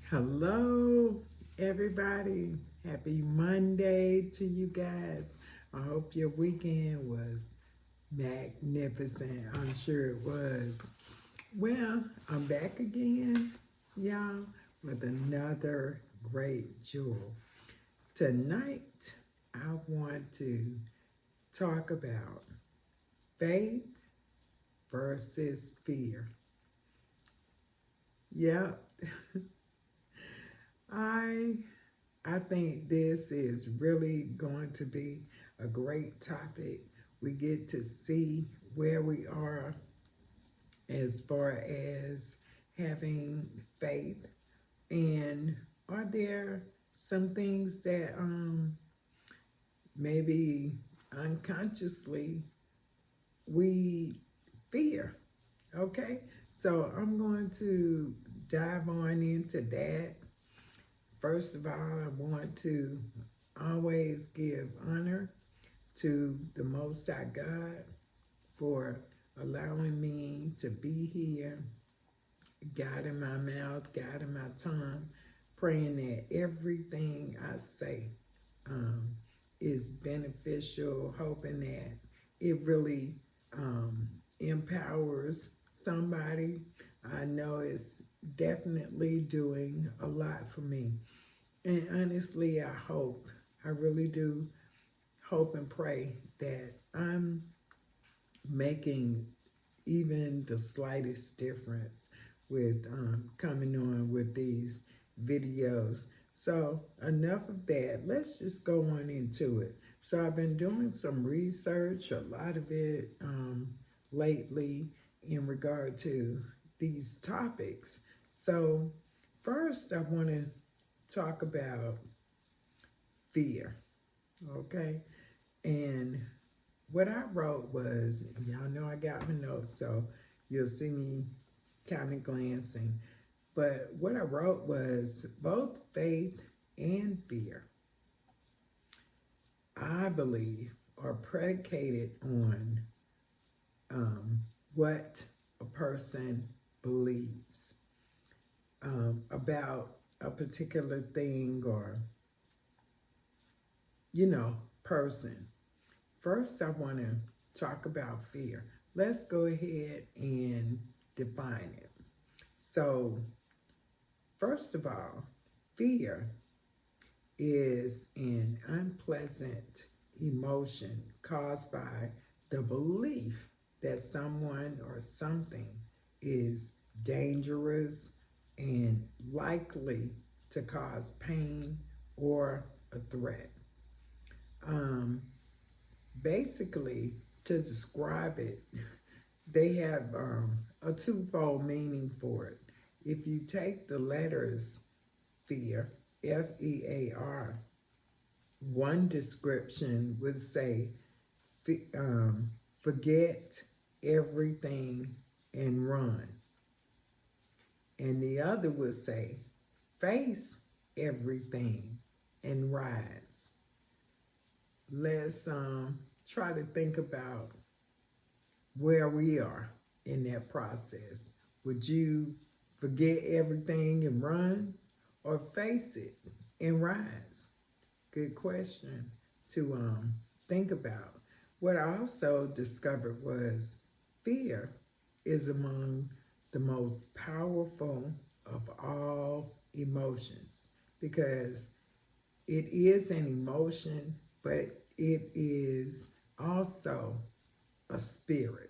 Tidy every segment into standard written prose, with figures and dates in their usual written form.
Hello, everybody. Happy Monday to you guys. I hope your weekend was magnificent. I'm sure it was. Well, I'm back again, y'all, with another great jewel. Tonight, I want to talk about faith versus fear. Yep, I I think this is really going to be a great topic. We get to see where we are as far as having faith, and are there some things that maybe unconsciously we fear. Okay, so I'm going to dive on into that. First of all, I want to always give honor to the Most High God for allowing me to be here, guiding my mouth, guiding my tongue, praying that everything I say um, is beneficial, hoping that it really empowers somebody. I know it's definitely doing a lot for me. And honestly, I really do hope and pray that I'm making even the slightest difference with coming on with these videos. So, enough of that. Let's just go on into it. So, I've been doing some research, a lot of it lately, in regard to these topics. So, first, I want to talk about fear, okay? And what I wrote was, y'all know I got my notes, so you'll see me kind of glancing. But what I wrote was both faith and fear, I believe, are predicated on um, what a person believes about a particular thing or, person. First, I want to talk about fear. Let's go ahead and define it. So, first of all, fear is an unpleasant emotion caused by the belief that someone or something is dangerous and likely to cause pain or a threat. Um, Basically, to describe it, they have a twofold meaning for it. If you take the letters fear, FEAR, one description would say, forget everything and run. And the other would say, face everything and rise. Let's try to think about where we are in that process. Would you forget everything and run, or face it and rise? Good question to think about. What I also discovered was fear is among the most powerful of all emotions, because it is an emotion, but it is also a spirit.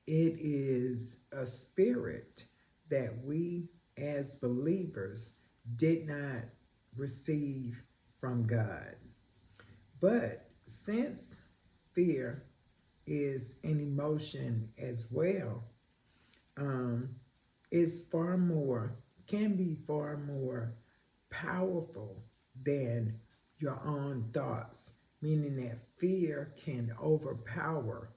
It is a spirit that we as believers did not receive from God. But since fear is an emotion as well, um, it's far more, can be far more powerful than your own thoughts, meaning that fear can overpower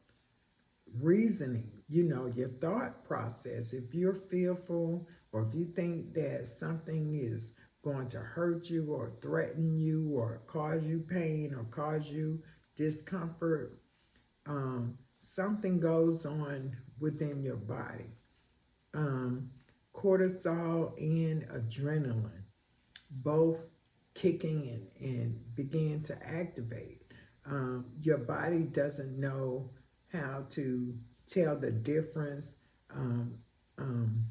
reasoning, your thought process. If you're fearful, or if you think that something is going to hurt you or threaten you or cause you pain or cause you discomfort, something goes on within your body. cortisol and adrenaline both kick in and begin to activate. Your body doesn't know how to tell the difference um, um,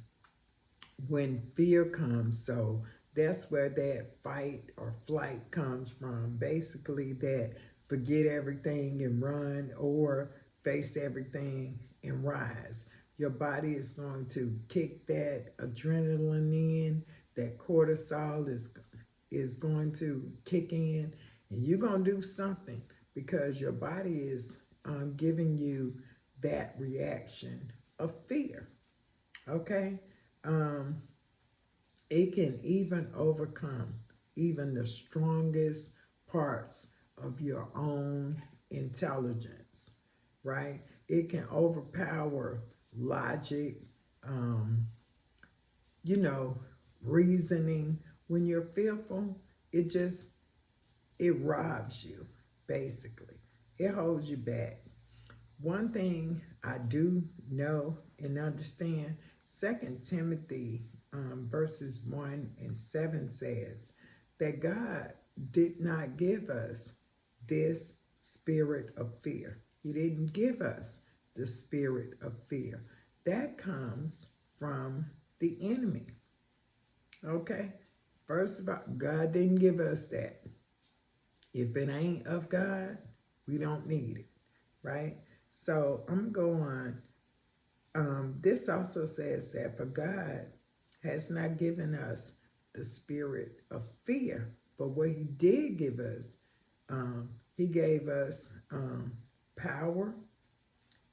when fear comes. So that's where that fight or flight comes from. Basically, that forget everything and run, or face everything and rise. Your body is going to kick that adrenaline in, that cortisol is going to kick in, and you're going to do something because your body is giving you that reaction of fear. Okay? Um, it can even overcome even the strongest parts of your own intelligence, right? It can overpower logic, um, you know, reasoning. When you're fearful, it just, it robs you, basically. It holds you back. One thing I do know and understand, 2 Timothy verses 1 and 7 says that God did not give us this spirit of fear. He didn't give us the spirit of fear. That comes from the enemy. Okay? First of all, God didn't give us that. If it ain't of God, we don't need it, right? So I'm going to go on. This also says that for God has not given us the spirit of fear, but what he did give us, he gave us power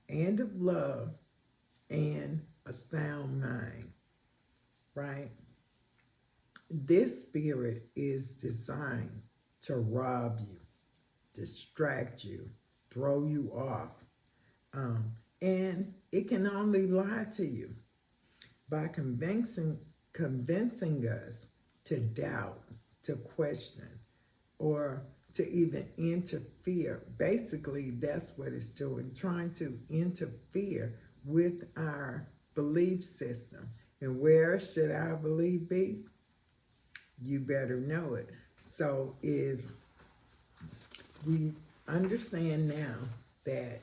and of love and a sound mind, right? This spirit is designed to rob you, distract you, throw you off. And it can only lie to you by convincing us to doubt, to question, or to even interfere. Basically, that's what it's doing, trying to interfere with our belief system. And where should our belief be? You better know it. So if we understand now that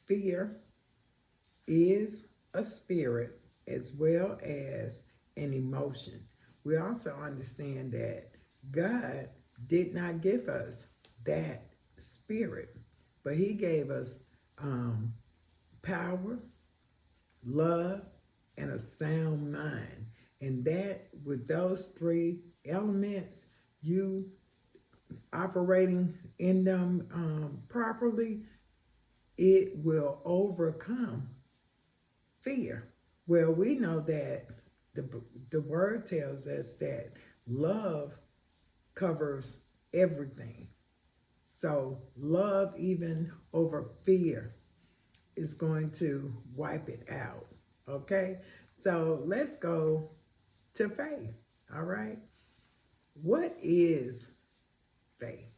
fear is a spirit as well as an emotion, we also understand that God did not give us that spirit, but he gave us power, love, and a sound mind. And that, with those three elements, you operating in them properly, it will overcome fear. Well, we know that the word tells us that love covers everything. So love, even over fear, is going to wipe it out. Okay? So let's go to faith. All right? What is faith?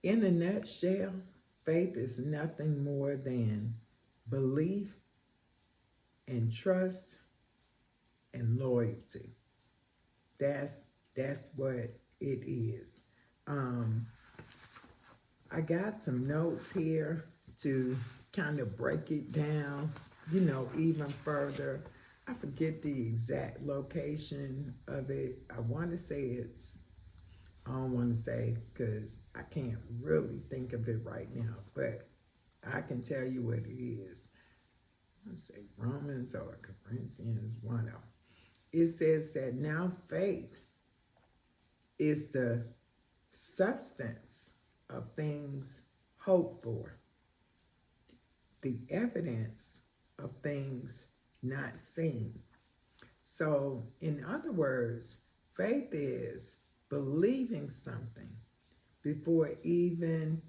In a nutshell, faith is nothing more than belief and trust and loyalty. That's what it is. I got some notes here to kind of break it down, even further. I forget the exact location of it. I don't want to say because I can't really think of it right now, but I can tell you what it is. Let's say Romans or Corinthians 1. It says that now faith is the substance of things hoped for, the evidence of things not seen. So, in other words, faith is believing something before it even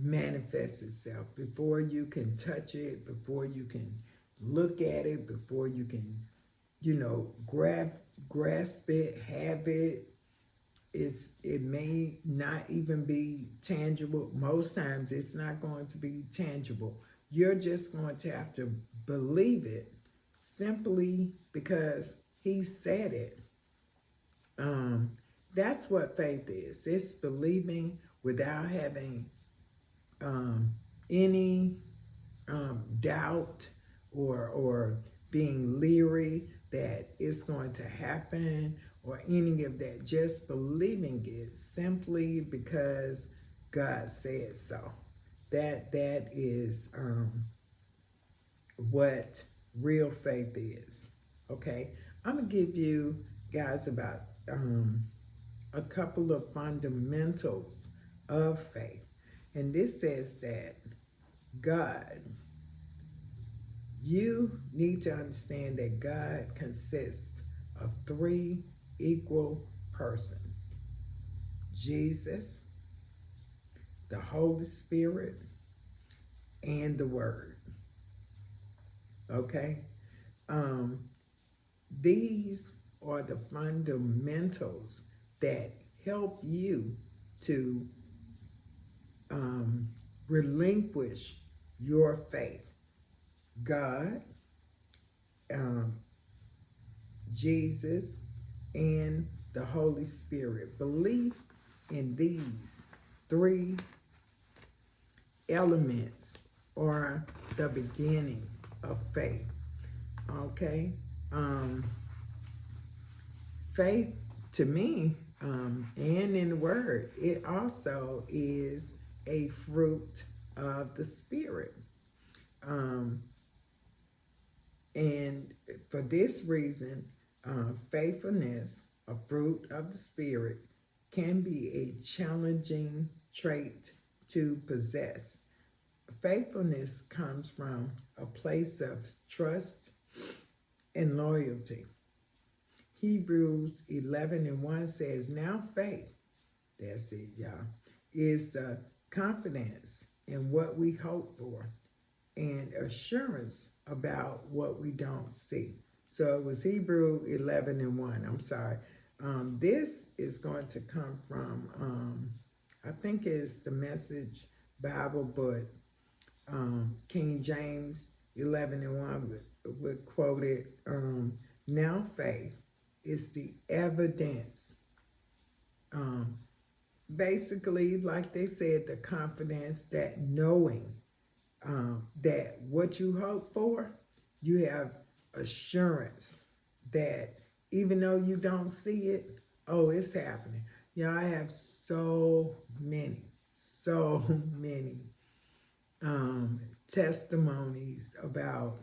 manifests itself, before you can touch it, before you can look at it, before you can, grasp it, have it. It may not even be tangible. Most times it's not going to be tangible, You're just going to have to believe it simply because he said it. Um, that's what faith is. It's believing without having um, any doubt or being leery that it's going to happen or any of that. Just believing it simply because God said so. That is what real faith is. Okay, I'm gonna give you guys about a couple of fundamentals of faith, and this says that God, you need to understand that God consists of three equal persons: Jesus, the Holy Spirit, and the Word. Okay? Um, these are the fundamentals that help you to um, relinquish your faith. God, um, Jesus, and the Holy Spirit. Belief in these three elements are the beginning of faith. Okay? Um, faith, to me, and in the Word, it also is a fruit of the Spirit. Um, and for this reason, faithfulness, a fruit of the Spirit, can be a challenging trait to possess. Faithfulness comes from a place of trust and loyalty. Hebrews 11:1 says, now faith, that's it, y'all, is the confidence in what we hope for and assurance about what we don't see. So it was Hebrew 11:1. I'm sorry. This is going to come from, I think it's the Message Bible, but King James 11:1 would quote it. Now faith is the evidence. Um, basically, like they said, the confidence, that knowing that what you hope for, you have assurance that even though you don't see it, oh, it's happening. I have so many testimonies about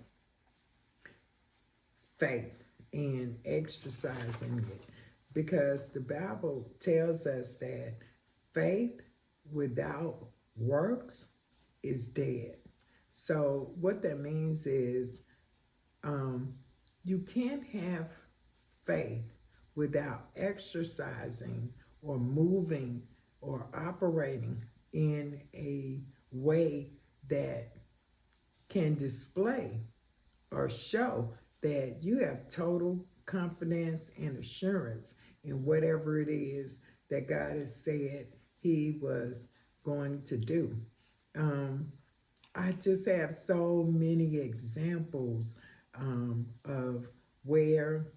faith and exercising it, because the Bible tells us that faith without works is dead. So what that means is you can't have faith without exercising or moving or operating in a way that can display or show that you have total confidence and assurance in whatever it is that God has said he was going to do. I just have so many examples of where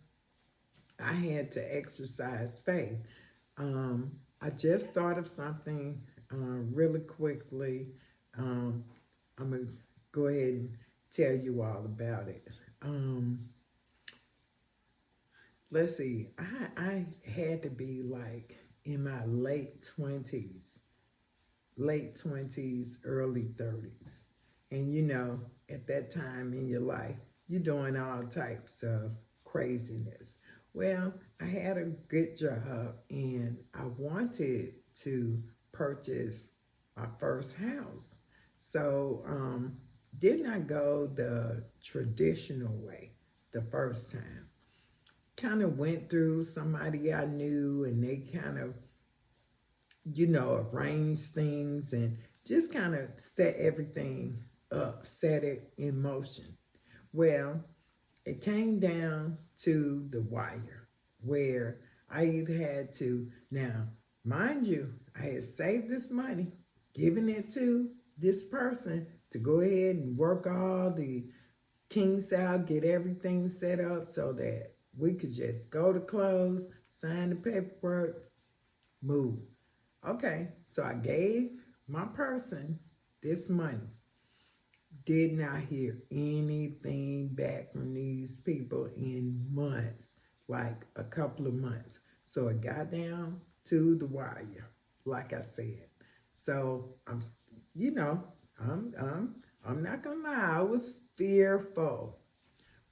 I had to exercise faith. I just thought of something really quickly. I'm going to go ahead and tell you all about it. Let's see, I had to be like in my late 20s, early 30s. And at that time in your life, you're doing all types of craziness. Well, I had a good job and I wanted to purchase my first house. So, did not go the traditional way the first time. Kind of went through somebody I knew and they kind of arrange things and just kind of set everything up, set it in motion. Well, it came down to the wire where I either had to, now, mind you, I had saved this money, given it to this person to go ahead and work all the kinks out, get everything set up so that we could just go to close, sign the paperwork, move. Okay, so I gave my person this money. Did not hear anything back from these people in months, like a couple of months. So it got down to the wire, like I said. So you know, I'm, I'm, I'm not gonna lie. I was fearful,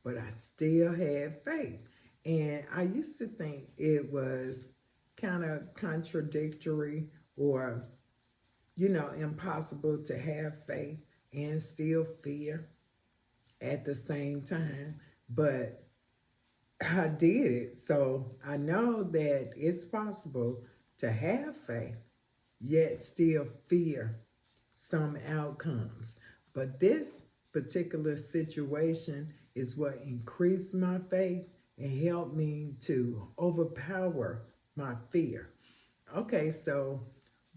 but I still had faith. And I used to think it was kind of contradictory or, impossible to have faith and still fear at the same time. But I did it. So I know that it's possible to have faith, yet still fear some outcomes. But this particular situation is what increased my faith and helped me to overpower my fear. Okay, so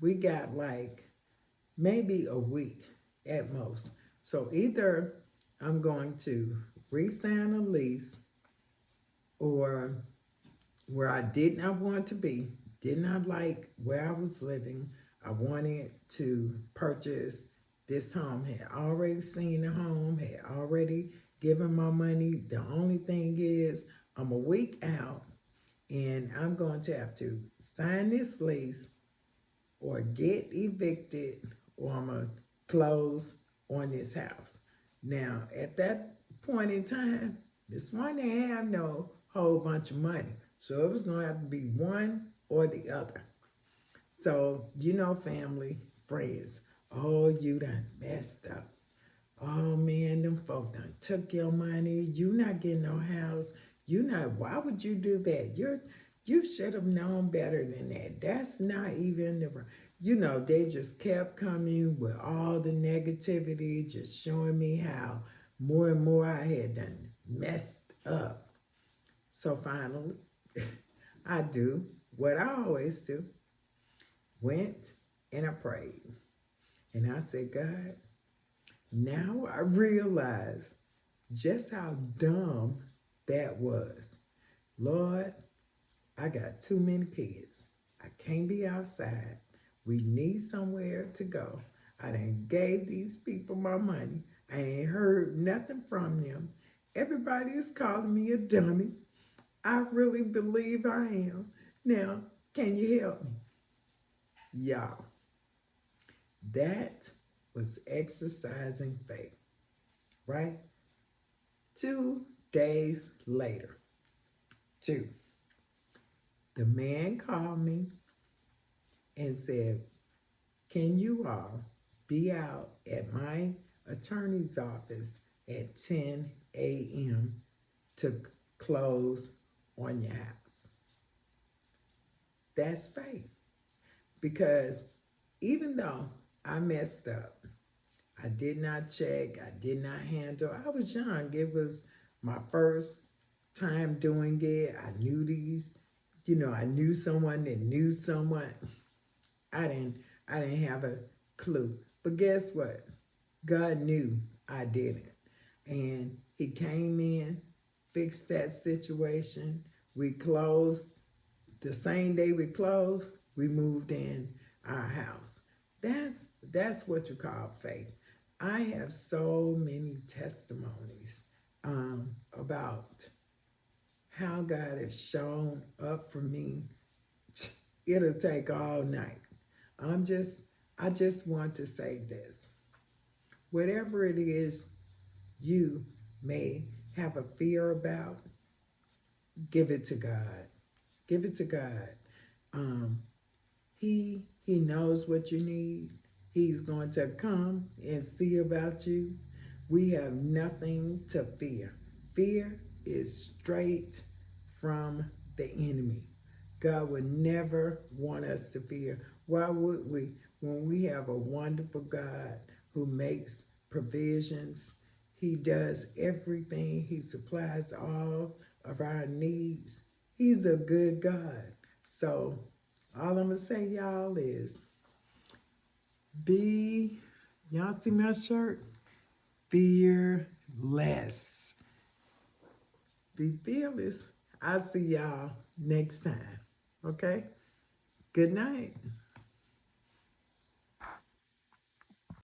we got like maybe a week at most. So either I'm going to re-sign a lease or where I did not want to be, did not like where I was living. I wanted to purchase this home, had already seen the home, had already given my money. The only thing is I'm a week out and I'm going to have to sign this lease or get evicted or I'm going to close on this house. Now, at that point in time, this one didn't have no whole bunch of money. So it was going to have to be one or the other. So, family, friends, oh, you done messed up. Oh, man, them folk done took your money. You not getting no house. Why would you do that? You should have known better than that. That's not even they just kept coming with all the negativity, just showing me how more and more I had done messed up. So finally, I do what I always do. Went and I prayed. And I said, God, now I realize just how dumb that was. Lord, I got too many kids. I can't be outside. We need somewhere to go. I done gave these people my money. I ain't heard nothing from them. Everybody is calling me a dummy. I really believe I am. Now, can you help me? Y'all, that was exercising faith, right? 2 days later, the man called me and said, can you all be out at my attorney's office at 10 a.m. to close on your house? That's faith. Because even though I messed up, I did not check, I did not handle, I was young. It was my first time doing it. I knew I knew someone that knew someone. I didn't have a clue. But guess what? God knew I didn't. And he came in, fixed that situation. We closed. The same day we closed, we moved in our house. That's what you call faith. I have so many testimonies about how God has shown up for me. It'll take all night. I just want to say this. Whatever it is you may have a fear about, give it to God. Give it to God. He knows what you need. He's going to come and see about you. We have nothing to fear. Fear is straight from the enemy. God would never want us to fear. Why would we? When we have a wonderful God who makes provisions, he does everything. He supplies all of our needs. He's a good God. So all I'm going to say, y'all, is y'all see my shirt? fearless. Be fearless. I'll see y'all next time. Okay? Good night.